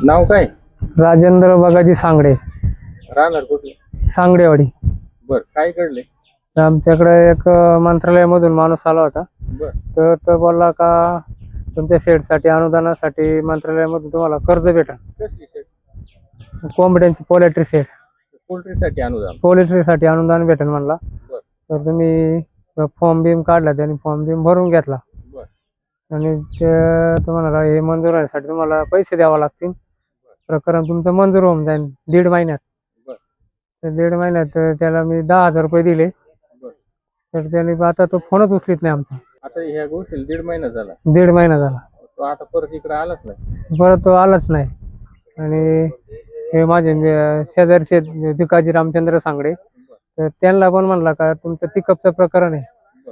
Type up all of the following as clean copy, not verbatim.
नाव काय? राजेंद्र बगाजी सांगडे, राहणार कुठले? सांगडेवाडी. बर, काय घडले? आमच्याकडे एक मंत्रालयामधून माणूस आला होता. बर. तर तो बोलला का तुमच्या शेडसाठी अनुदानासाठी मंत्रालयामधून तुम्हाला कर्ज भेटेल. कसली शेड? कोंबड्यांची पोल्ट्री शेड, पोल्ट्रीसाठी अनुदान? पोल्ट्रीसाठी अनुदान भेटेल म्हणला. बर. तर तुम्ही फॉर्म बिम काढला, त्यांनी फॉर्म बिम भरून घेतला. बर. आणि ते तुम्हाला हे मंजूर होण्यासाठी तुम्हाला पैसे द्यावे लागतील. प्रकरण तुमचं मंजूर होऊन जाईल 1.5 महिन्यात. बर. तर 1.5 महिन्यात त्याला मी 10,000 रुपये दिले. बर. तर त्याने आता तो फोनच उचलीत नाही आमचा. आता ह्या गोष्टीला 1.5 महिना झाला. 1.5 महिना झाला. तो आता परत इकडे आलाच नाही. परत तो आलाच नाही. आणि हे माझे शेजारचे भिकाजी रामचंद्र सांगडे, तर त्यांना पण म्हणला का तुमचं पिकअपचं प्रकरण आहे, बर.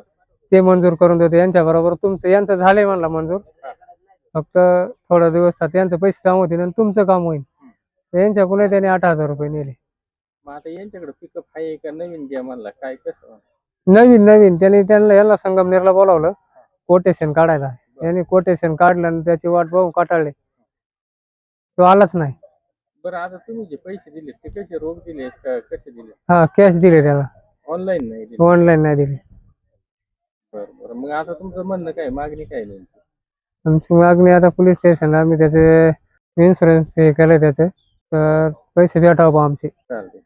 ते मंजूर करून देतो. यांच्याबरोबर यांचं झालंय म्हणला मंजूर. फक्त थोडा दिवसात यांचे पैसे जमा होतील आणि तुमचं काम होईल. यांच्याकडून त्याने 8,000 रुपये नेले. मग आता यांच्याकडे पिकअप आहे का नवीन घ्या म्हणला, काय कसं? नवीन त्यांना याला संगमनेरला बोलावलं कोटेशन काढायला. यांनी कोटेशन काढलं आणि त्याची वाट पाहून काटाळले. तो आलाच नाही. बरं, आता तुम्ही जे पैसे दिले ते कसे रोख दिले का कसे दिले? हा, कॅश दिले त्याला, ऑनलाईन नाही दिले? ऑनलाईन नाही दिले. बरं बरं, मग आता तुमचं म्हणणं काय, मागणी काय नाही? आमची मागणी आता पोलीस स्टेशनला आम्ही त्याचे इन्शुरन्स हे केलं त्याचे, तर पैसे भेटावं आमचे. चालते.